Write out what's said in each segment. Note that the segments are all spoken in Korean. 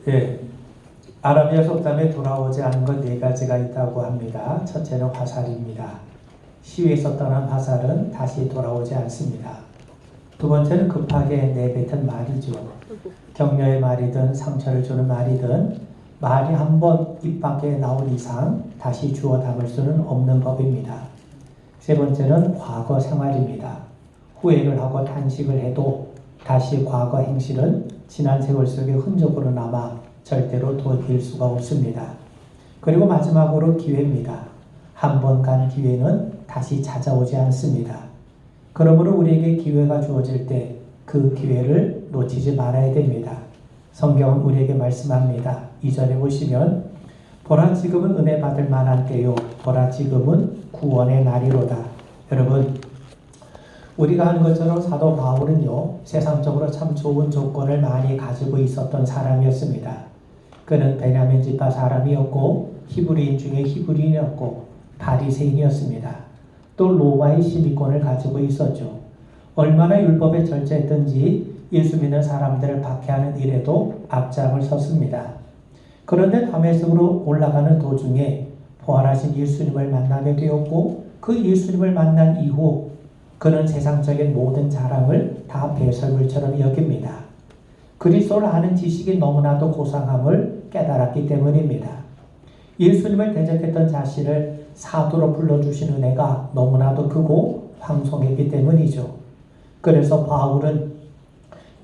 예, 아라비아 속담에 돌아오지 않은 것 네 가지가 있다고 합니다. 첫째는 화살입니다. 시위에서 떠난 화살은 다시 돌아오지 않습니다. 두 번째는 급하게 내뱉은 말이죠. 격려의 말이든 상처를 주는 말이든 말이 한 번 입 밖에 나온 이상 다시 주워 담을 수는 없는 법입니다. 세 번째는 과거 생활입니다. 후회를 하고 탄식을 해도 다시 과거 행실은 지난 세월 속의 흔적으로 남아 절대로 도울 수가 없습니다. 그리고 마지막으로 기회입니다. 한 번 간 기회는 다시 찾아오지 않습니다. 그러므로 우리에게 기회가 주어질 때 그 기회를 놓치지 말아야 됩니다. 성경은 우리에게 말씀합니다. 2절에 보시면 보라 지금은 은혜 받을 만한 때요 보라 지금은 구원의 날이로다. 여러분, 우리가 하는 것처럼 사도 바울은요 세상적으로 참 좋은 조건을 많이 가지고 있었던 사람이었습니다. 그는 베냐민 지파 사람이었고 히브리인 중에 히브리인이었고 바리새인이었습니다. 또 로마의 시민권을 가지고 있었죠. 얼마나 율법에 절제했던지 예수 믿는 사람들을 박해하는 일에도 앞장을 섰습니다. 그런데 다메섹으로 올라가는 도중에 부활하신 예수님을 만나게 되었고 그 예수님을 만난 이후 그는 세상적인 모든 자랑을 다 배설물처럼 여깁니다. 그리스도를 아는 지식이 너무나도 고상함을 깨달았기 때문입니다. 예수님을 대적했던 자신을 사도로 불러주신 은혜가 너무나도 크고 황송했기 때문이죠. 그래서 바울은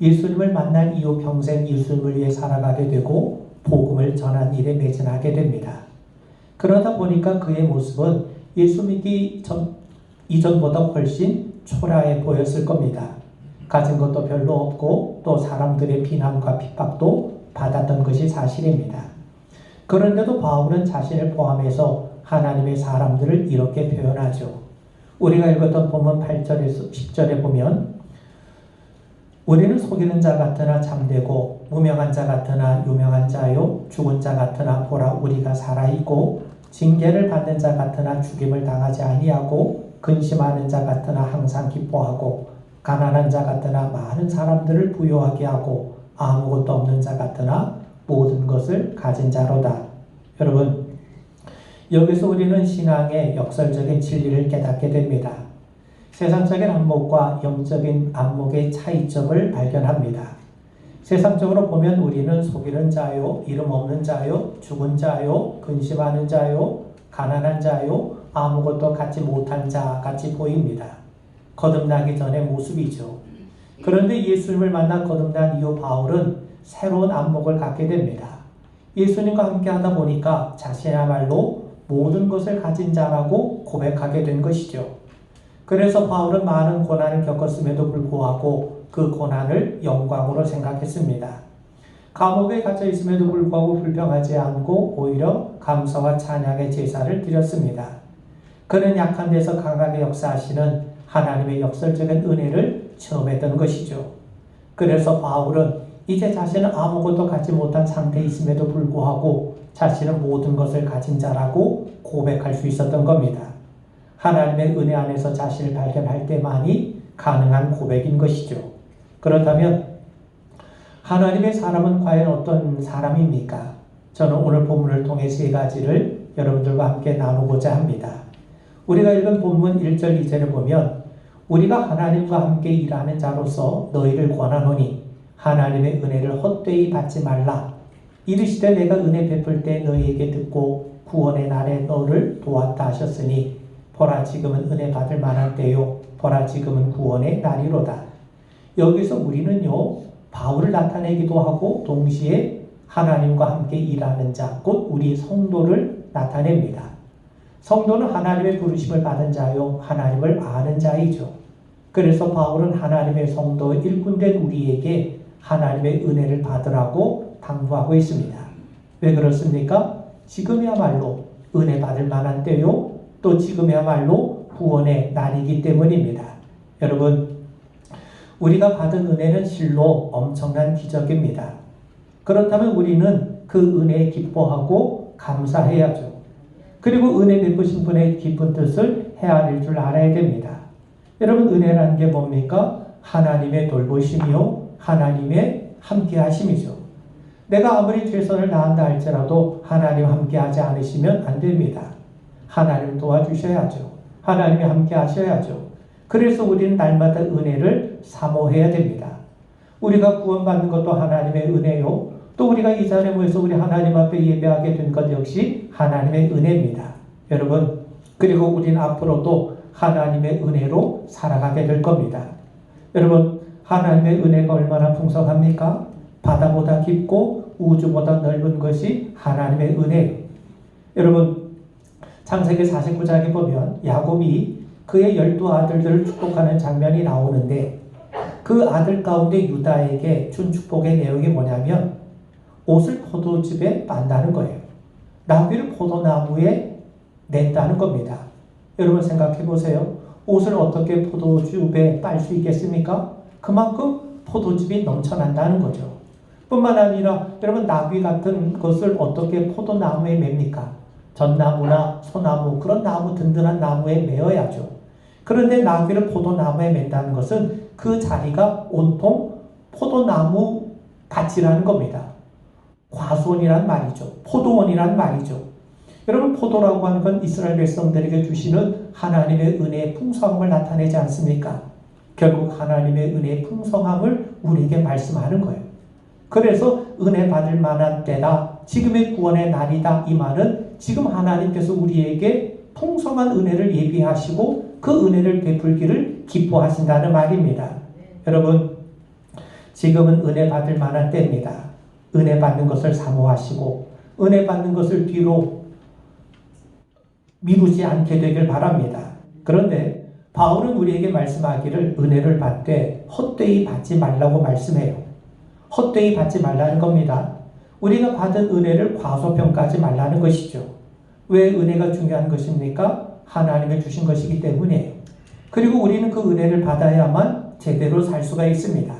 예수님을 만난 이후 평생 예수님을 위해 살아가게 되고 복음을 전한 일에 매진하게 됩니다. 그러다 보니까 그의 모습은 예수 믿기 이전보다 훨씬 초라해 보였을 겁니다. 가진 것도 별로 없고 또 사람들의 비난과 핍박도 받았던 것이 사실입니다. 그런데도 바울은 자신을 포함해서 하나님의 사람들을 이렇게 표현하죠. 우리가 읽었던 본문 8절에서 10절에 보면 우리는 속이는 자 같으나 참되고 무명한 자 같으나 유명한 자요 죽은 자 같으나 보라 우리가 살아있고 징계를 받는 자 같으나 죽임을 당하지 아니하고 근심하는 자 같으나 항상 기뻐하고 가난한 자 같으나 많은 사람들을 부유하게 하고 아무것도 없는 자 같으나 모든 것을 가진 자로다. 여러분, 여기서 우리는 신앙의 역설적인 진리를 깨닫게 됩니다. 세상적인 안목과 영적인 안목의 차이점을 발견합니다. 세상적으로 보면 우리는 속이는 자요, 이름 없는 자요, 죽은 자요, 근심하는 자요, 가난한 자요, 아무것도 갖지 못한 자 같이 보입니다. 거듭나기 전의 모습이죠. 그런데 예수님을 만나 거듭난 이후 바울은 새로운 안목을 갖게 됩니다. 예수님과 함께 하다 보니까 자신야말로 모든 것을 가진 자라고 고백하게 된 것이죠. 그래서 바울은 많은 고난을 겪었음에도 불구하고 그 고난을 영광으로 생각했습니다. 감옥에 갇혀 있음에도 불구하고 불평하지 않고 오히려 감사와 찬양의 제사를 드렸습니다. 그는 약한 데서 강하게 역사하시는 하나님의 역설적인 은혜를 체험했던 것이죠. 그래서 바울은 이제 자신은 아무것도 갖지 못한 상태에 있음에도 불구하고 자신은 모든 것을 가진 자라고 고백할 수 있었던 겁니다. 하나님의 은혜 안에서 자신을 발견할 때만이 가능한 고백인 것이죠. 그렇다면 하나님의 사람은 과연 어떤 사람입니까? 저는 오늘 본문을 통해 세 가지를 여러분들과 함께 나누고자 합니다. 우리가 읽은 본문 1절 2절을 보면 우리가 하나님과 함께 일하는 자로서 너희를 권하노니 하나님의 은혜를 헛되이 받지 말라. 이르시되 내가 은혜 베풀 때 너희에게 듣고 구원의 날에 너를 도왔다 하셨으니 보라 지금은 은혜 받을 만한 때요 보라 지금은 구원의 날이로다. 여기서 우리는요 바울을 나타내기도 하고 동시에 하나님과 함께 일하는 자 곧 우리 성도를 나타냅니다. 성도는 하나님의 부르심을 받은 자요 하나님을 아는 자이죠. 그래서 바울은 하나님의 성도 일꾼된 우리에게 하나님의 은혜를 받으라고 당부하고 있습니다. 왜 그렇습니까? 지금이야말로 은혜 받을 만한 때요 또 지금이야말로 구원의 날이기 때문입니다. 여러분, 우리가 받은 은혜는 실로 엄청난 기적입니다. 그렇다면 우리는 그 은혜에 기뻐하고 감사해야죠. 그리고 은혜 베푸신 분의 깊은 뜻을 헤아릴 줄 알아야 됩니다. 여러분, 은혜라는 게 뭡니까? 하나님의 돌보심이요 하나님의 함께 하심이죠. 내가 아무리 최선을 다한다 할지라도 하나님 함께하지 않으시면 안 됩니다. 하나님 도와주셔야죠. 하나님이 함께 하셔야죠. 그래서 우리는 날마다 은혜를 사모해야 됩니다. 우리가 구원받는 것도 하나님의 은혜요. 또 우리가 이 자리에 모여서 우리 하나님 앞에 예배하게 된 것 역시 하나님의 은혜입니다. 여러분, 그리고 우리는 앞으로도 하나님의 은혜로 살아가게 될 겁니다. 여러분, 하나님의 은혜가 얼마나 풍성합니까? 바다보다 깊고 우주보다 넓은 것이 하나님의 은혜예요. 여러분, 창세기 49장에 보면 야곱이 그의 12아들들을 축복하는 장면이 나오는데 그 아들 가운데 유다에게 준 축복의 내용이 뭐냐면 옷을 포도즙에 빤다는 거예요. 나귀를 포도나무에 냈다는 겁니다. 여러분 생각해 보세요. 옷을 어떻게 포도즙에 빨 수 있겠습니까? 그만큼 포도즙이 넘쳐난다는 거죠. 뿐만 아니라 여러분 나귀 같은 것을 어떻게 포도나무에 맵니까? 전나무나 소나무 그런 나무 든든한 나무에 메어야죠. 그런데 나귀를 포도나무에 맨다는 것은 그 자리가 온통 포도나무 밭이라는 겁니다. 과수원이란 말이죠. 포도원이란 말이죠. 여러분 포도라고 하는 건 이스라엘 백성들에게 주시는 하나님의 은혜의 풍성함을 나타내지 않습니까? 결국 하나님의 은혜의 풍성함을 우리에게 말씀하는 거예요. 그래서 은혜 받을 만한 때다. 지금의 구원의 날이다. 이 말은 지금 하나님께서 우리에게 풍성한 은혜를 예비하시고 그 은혜를 베풀기를 기뻐하신다는 말입니다. 여러분, 지금은 은혜 받을 만한 때입니다. 은혜 받는 것을 사모하시고 은혜 받는 것을 뒤로 미루지 않게 되길 바랍니다. 그런데 바울은 우리에게 말씀하기를 은혜를 받되 헛되이 받지 말라고 말씀해요. 헛되이 받지 말라는 겁니다. 우리가 받은 은혜를 과소평가하지 말라는 것이죠. 왜 은혜가 중요한 것입니까? 하나님이 주신 것이기 때문이에요. 그리고 우리는 그 은혜를 받아야만 제대로 살 수가 있습니다.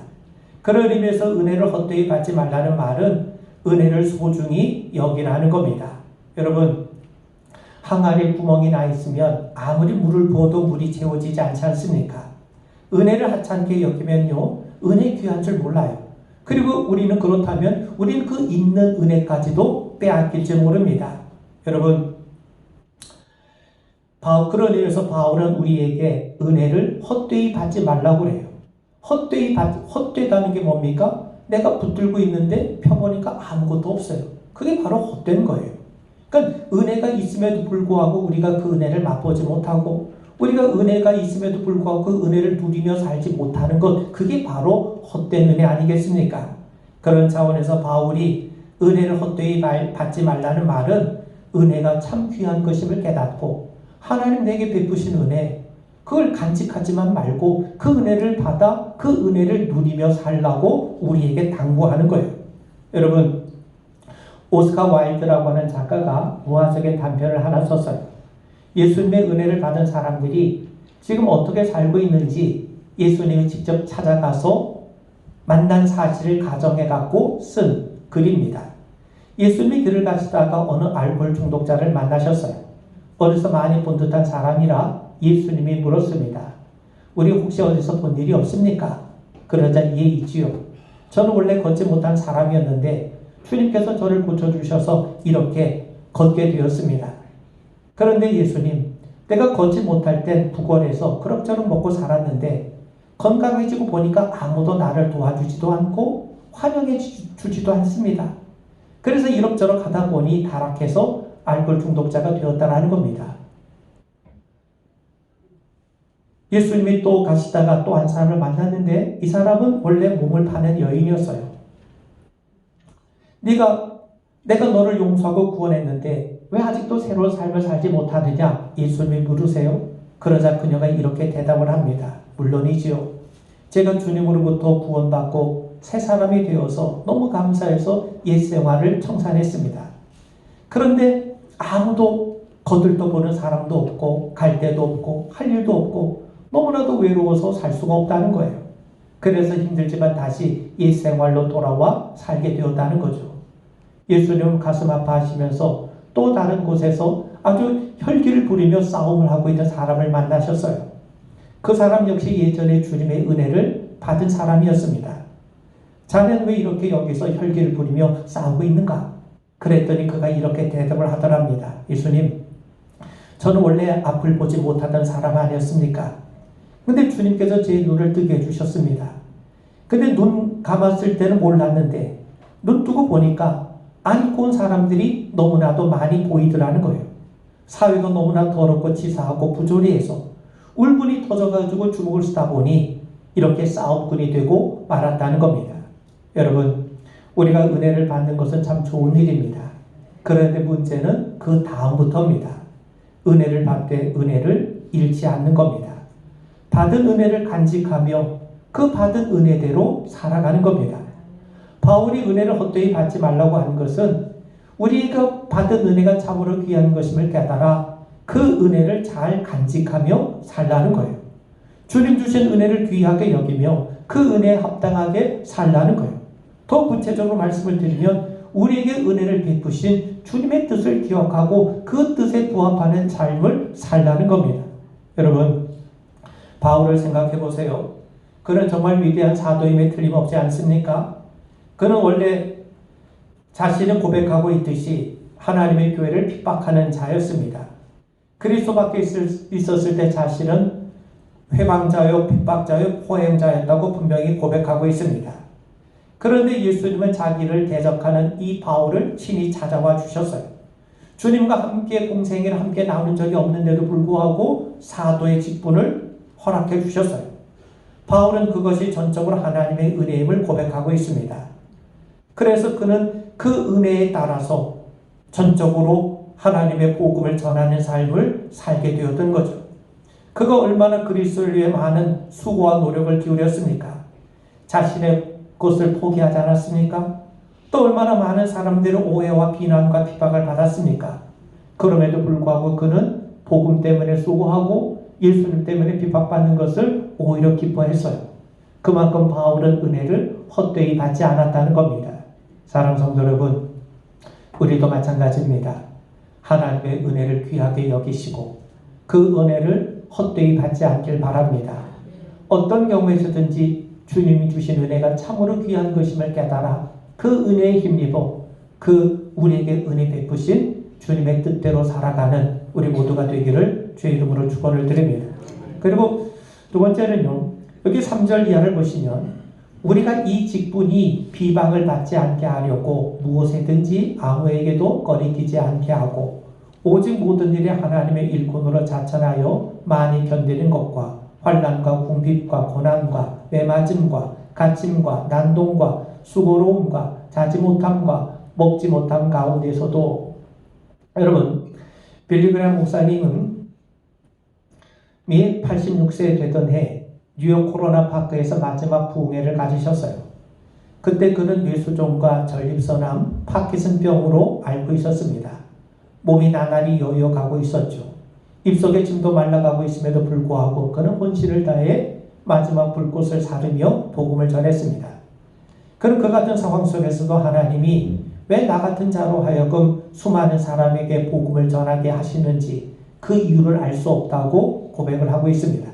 그런 의미에서 은혜를 헛되이 받지 말라는 말은 은혜를 소중히 여기라는 겁니다. 여러분, 항아리에 구멍이 나 있으면 아무리 물을 부어도 물이 채워지지 않지 않습니까? 은혜를 하찮게 여기면요, 은혜 귀한 줄 몰라요. 그리고 우리는 그렇다면 우리는 그 있는 은혜까지도 빼앗길지 모릅니다. 여러분, 그런 의미에서 바울은 우리에게 은혜를 헛되이 받지 말라고 해요. 헛되다는 게 뭡니까? 내가 붙들고 있는데 펴보니까 아무것도 없어요. 그게 바로 헛된 거예요. 그러니까 은혜가 있음에도 불구하고 우리가 그 은혜를 맛보지 못하고 우리가 은혜가 있음에도 불구하고 그 은혜를 누리며 살지 못하는 것, 그게 바로 헛된 은혜 아니겠습니까? 그런 차원에서 바울이 은혜를 헛되이 받지 말라는 말은 은혜가 참 귀한 것임을 깨닫고 하나님 내게 베푸신 은혜, 그걸 간직하지만 말고 그 은혜를 받아 그 은혜를 누리며 살라고 우리에게 당부하는 거예요. 여러분, 오스카 와일드라고 하는 작가가 무화적인 단편을 하나 썼어요. 예수님의 은혜를 받은 사람들이 지금 어떻게 살고 있는지 예수님이 직접 찾아가서 만난 사실을 가정해갖고 쓴 글입니다. 예수님이 길을 가시다가 어느 알코올 중독자를 만나셨어요. 어디서 많이 본 듯한 사람이라 예수님이 물었습니다. 우리 혹시 어디서 본 일이 없습니까? 그러자 예, 있지요. 저는 원래 걷지 못한 사람이었는데 주님께서 저를 고쳐주셔서 이렇게 걷게 되었습니다. 그런데 예수님, 내가 걷지 못할 땐 부궐해서 그럭저럭 먹고 살았는데 건강해지고 보니까 아무도 나를 도와주지도 않고 환영해 주지도 않습니다. 그래서 이럭저럭 하다 보니 타락해서 알코올 중독자가 되었다라는 겁니다. 예수님이 또 가시다가 또 한 사람을 만났는데 이 사람은 원래 몸을 파는 여인이었어요. 내가 너를 용서하고 구원했는데 왜 아직도 새로운 삶을 살지 못하느냐? 예수님이 물으세요. 그러자 그녀가 이렇게 대답을 합니다. 물론이지요. 제가 주님으로부터 구원받고 새 사람이 되어서 너무 감사해서 옛 생활을 청산했습니다. 그런데 아무도 거들떠보는 사람도 없고 갈 데도 없고 할 일도 없고 너무나도 외로워서 살 수가 없다는 거예요. 그래서 힘들지만 다시 옛 생활로 돌아와 살게 되었다는 거죠. 예수님은 가슴 아파하시면서 또 다른 곳에서 아주 혈기를 부리며 싸움을 하고 있는 사람을 만나셨어요. 그 사람 역시 예전에 주님의 은혜를 받은 사람이었습니다. 자네는 왜 이렇게 여기서 혈기를 부리며 싸우고 있는가? 그랬더니 그가 이렇게 대답을 하더랍니다. 예수님, 저는 원래 앞을 보지 못하던 사람 아니었습니까? 근데 주님께서 제 눈을 뜨게 해주셨습니다. 근데 눈 감았을 때는 몰랐는데 눈 뜨고 보니까 안고 온 사람들이 너무나도 많이 보이더라는 거예요. 사회가 너무나 더럽고 치사하고 부조리해서 울분이 터져가지고 주먹을 쓰다 보니 이렇게 싸움꾼이 되고 말았다는 겁니다. 여러분, 우리가 은혜를 받는 것은 참 좋은 일입니다. 그런데 문제는 그 다음부터입니다. 은혜를 받되 은혜를 잃지 않는 겁니다. 받은 은혜를 간직하며 그 받은 은혜대로 살아가는 겁니다. 바울이 은혜를 헛되이 받지 말라고 한 것은 우리가 받은 은혜가 참으로 귀한 것임을 깨달아 그 은혜를 잘 간직하며 살라는 거예요. 주님 주신 은혜를 귀하게 여기며 그 은혜에 합당하게 살라는 거예요. 더 구체적으로 말씀을 드리면 우리에게 은혜를 베푸신 주님의 뜻을 기억하고 그 뜻에 부합하는 삶을 살라는 겁니다. 여러분, 바울을 생각해 보세요. 그는 정말 위대한 사도임에 틀림없지 않습니까? 그는 원래 자신은 고백하고 있듯이 하나님의 교회를 핍박하는 자였습니다. 그리스도 밖에 있었을 때 자신은 회방자요, 핍박자요, 포행자였다고 분명히 고백하고 있습니다. 그런데 예수님은 자기를 대적하는 이 바울을 친히 찾아와 주셨어요. 주님과 함께 공생애를 함께 나눈 적이 없는데도 불구하고 사도의 직분을 허락해 주셨어요. 바울은 그것이 전적으로 하나님의 은혜임을 고백하고 있습니다. 그래서 그는 그 은혜에 따라서 전적으로 하나님의 복음을 전하는 삶을 살게 되었던 거죠. 그가 얼마나 그리스도를 위해 많은 수고와 노력을 기울였습니까? 자신의 것을 포기하지 않았습니까? 또 얼마나 많은 사람들의 오해와 비난과 핍박을 받았습니까? 그럼에도 불구하고 그는 복음 때문에 수고하고 예수님 때문에 핍박받는 것을 오히려 기뻐했어요. 그만큼 바울은 은혜를 헛되이 받지 않았다는 겁니다. 사랑하는 성도 여러분, 우리도 마찬가지입니다. 하나님의 은혜를 귀하게 여기시고 그 은혜를 헛되이 받지 않길 바랍니다. 어떤 경우에서든지 주님이 주신 은혜가 참으로 귀한 것임을 깨달아 그 은혜에 힘입어 그 우리에게 은혜 베푸신 주님의 뜻대로 살아가는 우리 모두가 되기를 주의 이름으로 축원을 드립니다. 그리고 두 번째는요, 여기 3절 이하를 보시면 우리가 이 직분이 비방을 받지 않게 하려고 무엇에든지 아무에게도 꺼리끼지 않게 하고 오직 모든 일에 하나님의 일꾼으로 자천하여 많이 견디는 것과 환난과 궁핍과 고난과 매맞음과 갇힘과 난동과 수고로움과 자지 못함과 먹지 못함 가운데서도 여러분, 빌리그램 목사님은 미 86세 되던 해 뉴욕 코로나 파크에서 마지막 부흥회를 가지셨어요. 그때 그는 뇌수종과 전립선암, 파킨슨병으로 앓고 있었습니다. 몸이 나날이 여여가고 있었죠. 입속에 침도 말라가고 있음에도 불구하고 그는 혼신을 다해 마지막 불꽃을 사르며 복음을 전했습니다. 그는 그 같은 상황 속에서도 하나님이 왜 나 같은 자로 하여금 수많은 사람에게 복음을 전하게 하시는지 그 이유를 알 수 없다고 고백을 하고 있습니다.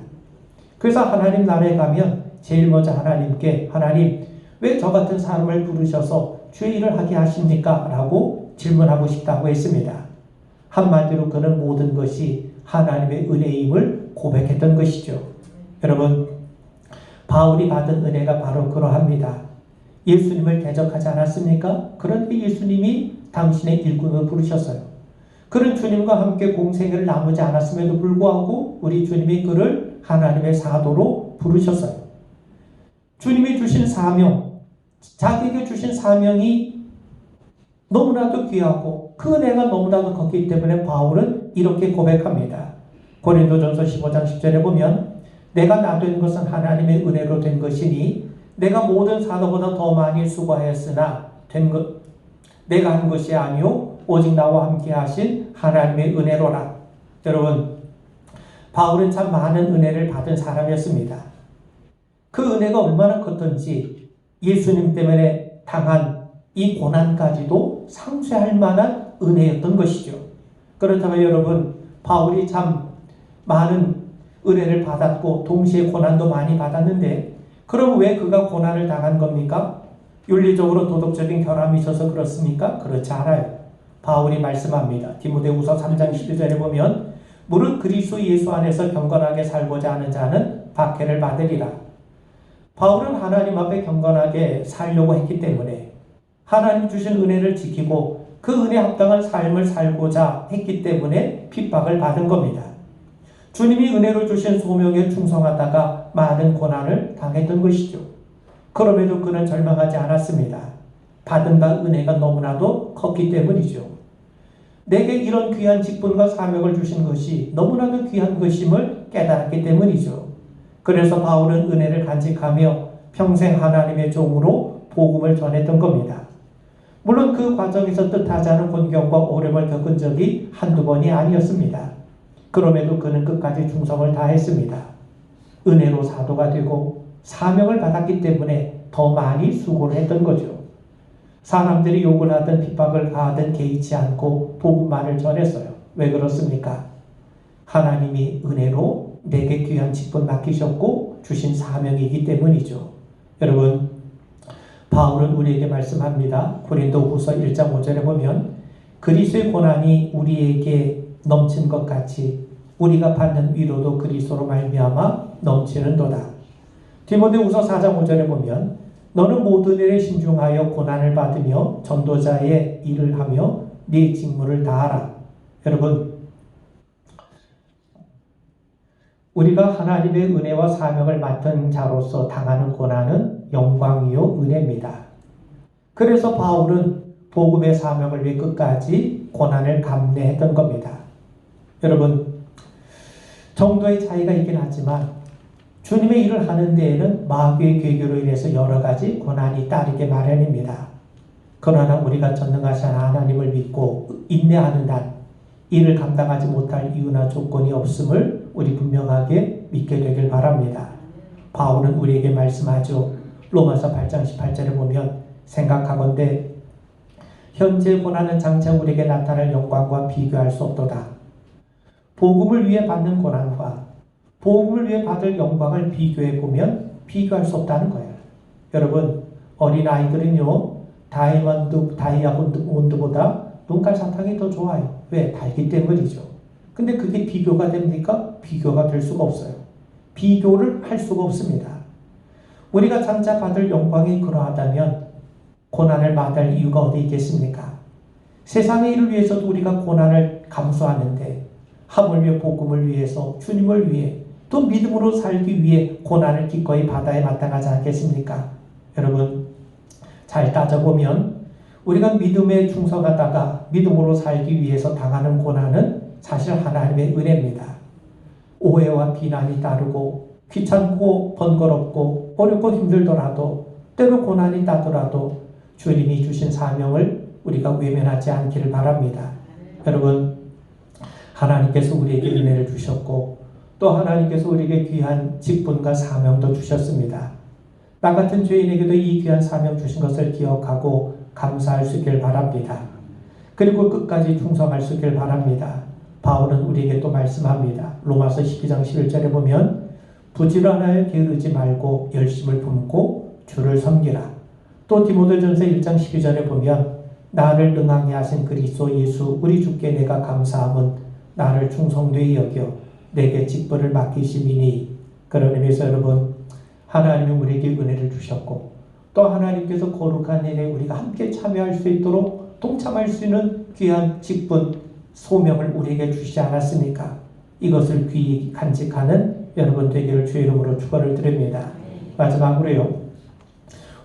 그래서 하나님 나라에 가면 제일 먼저 하나님께 하나님 왜 저 같은 사람을 부르셔서 주의 일을 하게 하십니까? 라고 질문하고 싶다고 했습니다. 한마디로 그는 모든 것이 하나님의 은혜임을 고백했던 것이죠. 여러분, 바울이 받은 은혜가 바로 그러합니다. 예수님을 대적하지 않았습니까? 그런데 예수님이 당신의 일꾼을 부르셨어요. 그는 주님과 함께 공생애를 나누지 않았음에도 불구하고 우리 주님이 그를 하나님의 사도로 부르셨어요. 주님이 주신 사명, 자기에게 주신 사명이 너무나도 귀하고 그 은혜가 너무나도 컸기 때문에 바울은 이렇게 고백합니다. 고린도전서 15장 10절에 보면 내가 나 된 것은 하나님의 은혜로 된 것이니 내가 모든 사도보다 더 많이 수고하였으나 내가 한 것이 아니요 오직 나와 함께 하신 하나님의 은혜로라. 여러분, 바울은 참 많은 은혜를 받은 사람이었습니다. 그 은혜가 얼마나 컸던지 예수님 때문에 당한 이 고난까지도 상쇄할 만한 은혜였던 것이죠. 그렇다면 여러분, 바울이 참 많은 은혜를 받았고 동시에 고난도 많이 받았는데 그럼 왜 그가 고난을 당한 겁니까? 윤리적으로 도덕적인 결함이 있어서 그렇습니까? 그렇지 않아요. 바울이 말씀합니다. 디모데후서 3장 12절에 보면 무릇 그리스도 예수 안에서 경건하게 살고자 하는 자는 박해를 받으리라. 바울은 하나님 앞에 경건하게 살려고 했기 때문에 하나님 주신 은혜를 지키고 그 은혜 합당한 삶을 살고자 했기 때문에 핍박을 받은 겁니다. 주님이 은혜로 주신 소명에 충성하다가 많은 고난을 당했던 것이죠. 그럼에도 그는 절망하지 않았습니다. 받은 바 은혜가 너무나도 컸기 때문이죠. 내게 이런 귀한 직분과 사명을 주신 것이 너무나도 귀한 것임을 깨달았기 때문이죠. 그래서 바울은 은혜를 간직하며 평생 하나님의 종으로 복음을 전했던 겁니다. 물론 그 과정에서 뜻하지 않은 곤경과 어려움을 겪은 적이 한두 번이 아니었습니다. 그럼에도 그는 끝까지 충성을 다했습니다. 은혜로 사도가 되고 사명을 받았기 때문에 더 많이 수고를 했던 거죠. 사람들이 욕을 하든 핍박을 가하든 개의치 않고 복음만을 전했어요. 왜 그렇습니까? 하나님이 은혜로 내게 귀한 직분 맡기셨고 주신 사명이기 때문이죠. 여러분, 바울은 우리에게 말씀합니다. 고린도후서 1장 5절에 보면 그리스도의 고난이 우리에게 넘친 것 같이 우리가 받는 위로도 그리스도로 말미암아 넘치는도다. 디모데후서 4장 5절에 보면 너는 모든 일에 신중하여 고난을 받으며 전도자의 일을 하며 네 직무를 다하라. 여러분, 우리가 하나님의 은혜와 사명을 맡은 자로서 당하는 고난은 영광이요 은혜입니다. 그래서 바울은 복음의 사명을 위해 끝까지 고난을 감내했던 겁니다. 여러분, 정도의 차이가 있긴 하지만 주님의 일을 하는 데에는 마귀의 괴교로 인해서 여러 가지 고난이 따르게 마련입니다. 그러나 우리가 전능하신 하나님을 믿고 인내하는 한 이를 감당하지 못할 이유나 조건이 없음을 우리 분명하게 믿게 되길 바랍니다. 바울은 우리에게 말씀하죠. 로마서 8장 18절에 보면 생각하건대 현재 고난은 장차 우리에게 나타날 영광과 비교할 수 없도다. 복음을 위해 받는 고난과 복음을 위해 받을 영광을 비교해보면 비교할 수 없다는 거예요. 여러분, 어린아이들은요 다이아몬드보다 눈깔 사탕이 더 좋아요. 왜? 달기 때문이죠. 근데 그게 비교가 됩니까? 비교가 될 수가 없어요. 비교를 할 수가 없습니다. 우리가 장차 받을 영광이 그러하다면 고난을 마다할 이유가 어디 있겠습니까? 세상의 일을 위해서도 우리가 고난을 감수하는데 하물며 복음을 위해서 주님을 위해 또 믿음으로 살기 위해 고난을 기꺼이 받아야 마땅하지 않겠습니까? 여러분, 잘 따져보면 우리가 믿음에 충성하다가 믿음으로 살기 위해서 당하는 고난은 사실 하나님의 은혜입니다. 오해와 비난이 따르고 귀찮고 번거롭고 어렵고 힘들더라도 때로 고난이 따더라도 주님이 주신 사명을 우리가 외면하지 않기를 바랍니다. 여러분, 하나님께서 우리에게 은혜를 주셨고 또 하나님께서 우리에게 귀한 직분과 사명도 주셨습니다. 나 같은 죄인에게도 이 귀한 사명 주신 것을 기억하고 감사할 수 있길 바랍니다. 그리고 끝까지 충성할 수 있길 바랍니다. 바울은 우리에게 또 말씀합니다. 로마서 12장 11절에 보면 부지런하여 게으르지 말고 열심을 품고 주를 섬기라. 또 디모데전서 1장 12절에 보면 나를 능하게 하신 그리스도 예수 우리 주께 내가 감사함은 나를 충성되이 여겨 내게 직분을 맡기심이니. 그런 의미에서 여러분, 하나님이 우리에게 은혜를 주셨고 또 하나님께서 거룩한 일에 우리가 함께 참여할 수 있도록 동참할 수 있는 귀한 직분, 소명을 우리에게 주시지 않았습니까? 이것을 귀히 간직하는 여러분 되기를 주의 이름으로 축원을 드립니다. 마지막으로요,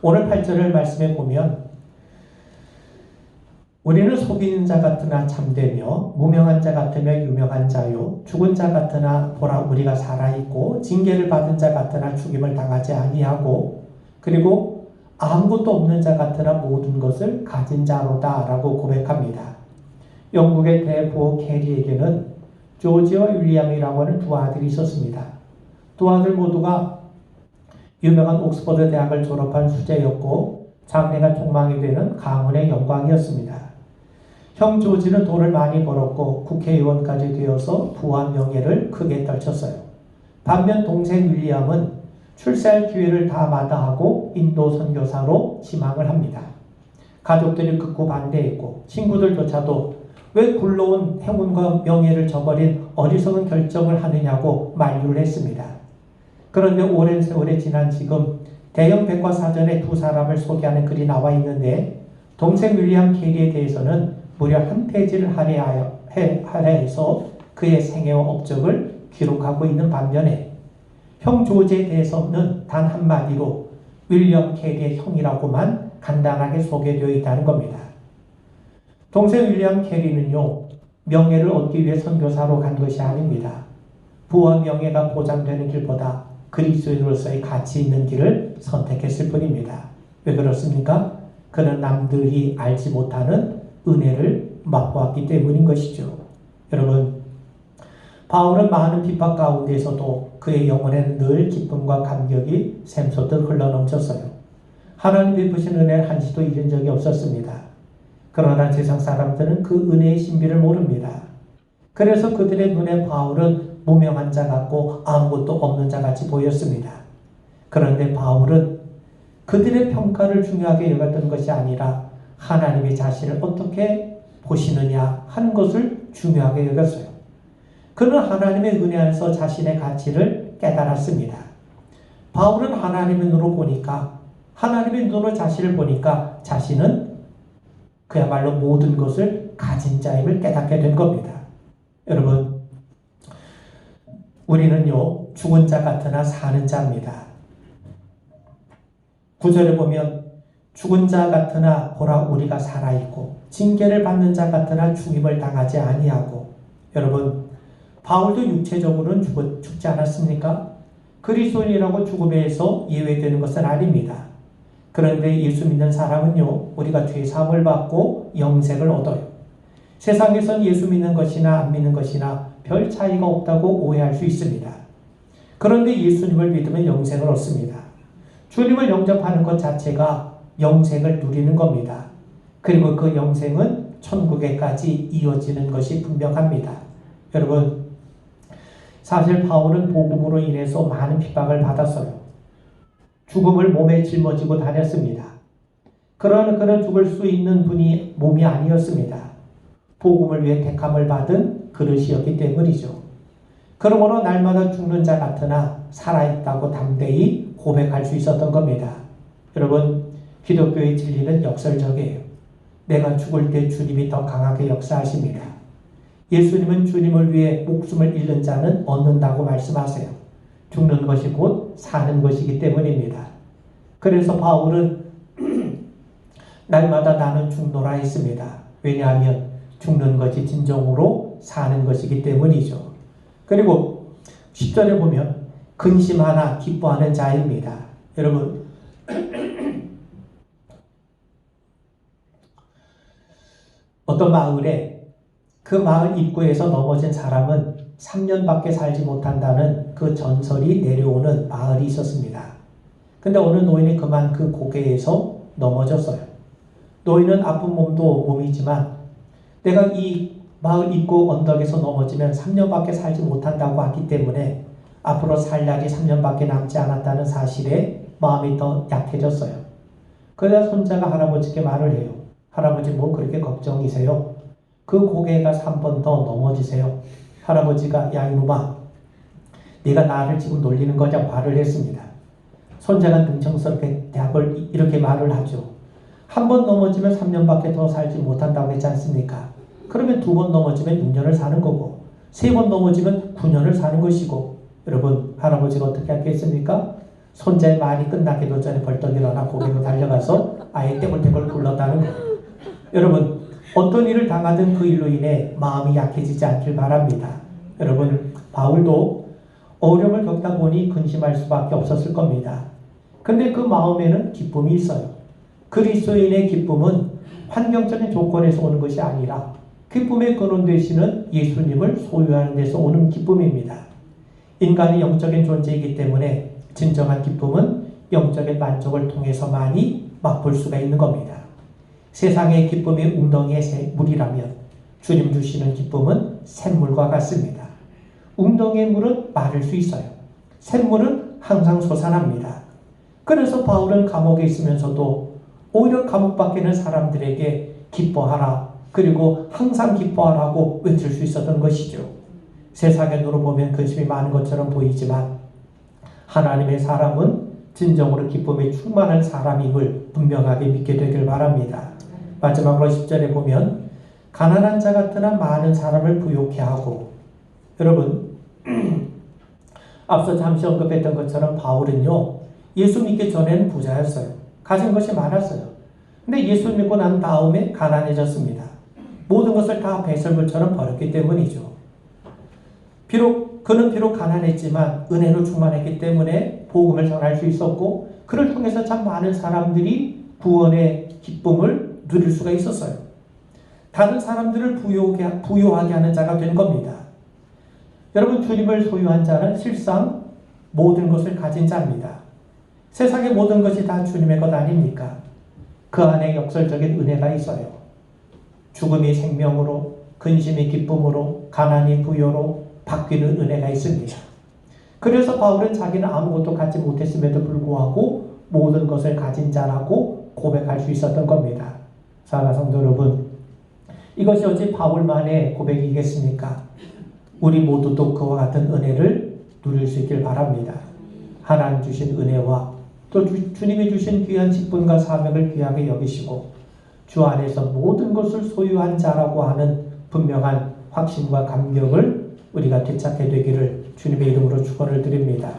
오늘 8절을 말씀해 보면 우리는 속이는 자 같으나 참되며 무명한 자 같으며 유명한 자요 죽은 자 같으나 보라 우리가 살아있고 징계를 받은 자 같으나 죽임을 당하지 아니하고 그리고 아무것도 없는 자 같으나 모든 것을 가진 자로다 라고 고백합니다. 영국의 대부호 캐리에게는 조지와 윌리엄이라고 하는 두 아들이 있었습니다. 두 아들 모두가 유명한 옥스퍼드 대학을 졸업한 수재였고 장래가 촉망이 되는 가문의 영광이었습니다. 형 조지는 돈을 많이 벌었고 국회의원까지 되어서 부와 명예를 크게 떨쳤어요. 반면 동생 윌리엄은 출세할 기회를 다 마다하고 인도 선교사로 지망을 합니다. 가족들이 극구 반대했고 친구들조차도 왜 굴러온 행운과 명예를 저버린 어리석은 결정을 하느냐고 만류를 했습니다. 그런데 오랜 세월이 지난 지금 대형 백과사전에 두 사람을 소개하는 글이 나와 있는데 동생 윌리엄 캐리에 대해서는 무려 한 페이지를 할애해서 그의 생애와 업적을 기록하고 있는 반면에 형 조지에 대해서는 단 한마디로 윌리엄 캐리의 형이라고만 간단하게 소개되어 있다는 겁니다. 동생 윌리엄 캐리는요, 명예를 얻기 위해 선교사로 간 것이 아닙니다. 부와 명예가 보장되는 길보다 그리스도인으로서의 가치 있는 길을 선택했을 뿐입니다. 왜 그렇습니까? 그는 남들이 알지 못하는 은혜를 맛보았기 때문인 것이죠. 여러분, 바울은 많은 핍박 가운데서도 그의 영혼에는 늘 기쁨과 감격이 샘솟듯 흘러넘쳤어요. 하나님 베푸신 은혜를 한시도 잃은 적이 없었습니다. 그러나 세상 사람들은 그 은혜의 신비를 모릅니다. 그래서 그들의 눈에 바울은 무명한 자 같고 아무것도 없는 자 같이 보였습니다. 그런데 바울은 그들의 평가를 중요하게 여겼던 것이 아니라 하나님의 자신을 어떻게 보시느냐 하는 것을 중요하게 여겼어요. 그는 하나님의 은혜 안에서 자신의 가치를 깨달았습니다. 바울은 하나님의 눈으로 보니까, 하나님의 눈으로 자신을 보니까 자신은 그야말로 모든 것을 가진 자임을 깨닫게 된 겁니다. 여러분, 우리는요, 죽은 자 같으나 사는 자입니다. 9절에 보면 죽은 자 같으나 보라 우리가 살아있고 징계를 받는 자 같으나 죽임을 당하지 아니하고. 여러분, 바울도 육체적으로는 죽지 않았습니까? 그리스도인이라고 죽음에서 예외되는 것은 아닙니다. 그런데 예수 믿는 사람은요, 우리가 죄사함을 받고 영생을 얻어요. 세상에선 예수 믿는 것이나 안 믿는 것이나 별 차이가 없다고 오해할 수 있습니다. 그런데 예수님을 믿으면 영생을 얻습니다. 주님을 영접하는 것 자체가 영생을 누리는 겁니다. 그리고 그 영생은 천국에까지 이어지는 것이 분명합니다. 여러분, 사실 바울은 복음으로 인해서 많은 핍박을 받았어요. 죽음을 몸에 짊어지고 다녔습니다. 그러나 그는 죽을 수 있는 분이 몸이 아니었습니다. 복음을 위해 택함을 받은 그릇이었기 때문이죠. 그러므로 날마다 죽는 자 같으나 살아있다고 담대히 고백할 수 있었던 겁니다. 여러분, 기독교의 진리는 역설적이에요. 내가 죽을 때 주님이 더 강하게 역사하십니다. 예수님은 주님을 위해 목숨을 잃는 자는 얻는다고 말씀하세요. 죽는 것이 곧 사는 것이기 때문입니다. 그래서 바울은 날마다 나는 죽노라 했습니다. 왜냐하면 죽는 것이 진정으로 사는 것이기 때문이죠. 그리고 10절에 보면 근심하나 기뻐하는 자입니다. 여러분, 어떤 마을에 그 마을 입구에서 넘어진 사람은 3년밖에 살지 못한다는 그 전설이 내려오는 마을이 있었습니다. 근데 어느 노인이 그만 그 고개에서 넘어졌어요. 노인은 아픈 몸도 몸이지만 내가 이 마을 입구 언덕에서 넘어지면 3년밖에 살지 못한다고 하기 때문에 앞으로 살 날이 3년밖에 남지 않았다는 사실에 마음이 더 약해졌어요. 그러다 손자가 할아버지께 말을 해요. 할아버지 뭐 그렇게 걱정이세요? 그 고개에 가서 한 번 더 넘어지세요. 할아버지가 야 이놈아, 네가 나를 지금 놀리는 거냐 말을 했습니다. 손자가 능청스럽게 대답을 이렇게 말을 하죠. 한 번 넘어지면 3년밖에 더 살지 못한다고 했지 않습니까? 그러면 2번 넘어지면 6년을 사는 거고 3번 넘어지면 9년을 사는 것이고. 여러분, 할아버지가 어떻게 하겠습니까? 손자의 말이 끝나기도 전에 벌떡 일어나 고개로 달려가서 아예 떼굴떼굴 굴렀다는 거예요. 여러분, 어떤 일을 당하든 그 일로 인해 마음이 약해지지 않길 바랍니다. 여러분, 바울도 어려움을 겪다 보니 근심할 수밖에 없었을 겁니다. 근데 그 마음에는 기쁨이 있어요. 그리스도인의 기쁨은 환경적인 조건에서 오는 것이 아니라 기쁨의 근원 되시는 예수님을 소유하는 데서 오는 기쁨입니다. 인간이 영적인 존재이기 때문에 진정한 기쁨은 영적인 만족을 통해서만이 맛볼 수가 있는 겁니다. 세상의 기쁨이 웅덩이의 물이라면 주님 주시는 기쁨은 샘물과 같습니다. 웅덩이의 물은 마를 수 있어요. 샘물은 항상 솟아납니다. 그래서 바울은 감옥에 있으면서도 오히려 감옥 밖에 있는 사람들에게 기뻐하라, 그리고 항상 기뻐하라고 외칠 수 있었던 것이죠. 세상의 눈으로 보면 근심이 많은 것처럼 보이지만 하나님의 사람은 진정으로 기쁨에 충만한 사람임을 분명하게 믿게 되길 바랍니다. 마지막으로 10절에 보면 가난한 자 같으나 많은 사람을 부욕해 하고, 여러분 앞서 잠시 언급했던 것처럼 바울은요, 예수 믿기 전에는 부자였어요. 가진 것이 많았어요. 근데 예수 믿고 난 다음에 가난해졌습니다. 모든 것을 다 배설물처럼 버렸기 때문이죠. 그는 비록 가난했지만 은혜로 충만했기 때문에 복음을 전할 수 있었고, 그를 통해서 참 많은 사람들이 구원의 기쁨을 누릴 수가 있었어요. 다른 사람들을 부요하게 하는 자가 된 겁니다. 여러분, 주님을 소유한 자는 실상 모든 것을 가진 자입니다. 세상의 모든 것이 다 주님의 것 아닙니까? 그 안에 역설적인 은혜가 있어요. 죽음이 생명으로, 근심이 기쁨으로, 가난이 부요로 바뀌는 은혜가 있습니다. 그래서 바울은 자기는 아무것도 갖지 못했음에도 불구하고 모든 것을 가진 자라고 고백할 수 있었던 겁니다. 사랑하는 성도 여러분, 이것이 어찌 바울만의 고백이겠습니까? 우리 모두도 그와 같은 은혜를 누릴 수 있길 바랍니다. 하나님 주신 은혜와 또 주님이 주신 귀한 직분과 사명을 귀하게 여기시고 주 안에서 모든 것을 소유한 자라고 하는 분명한 확신과 감격을 우리가 되찾게 되기를 주님의 이름으로 축원을 드립니다.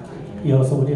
이어서 우리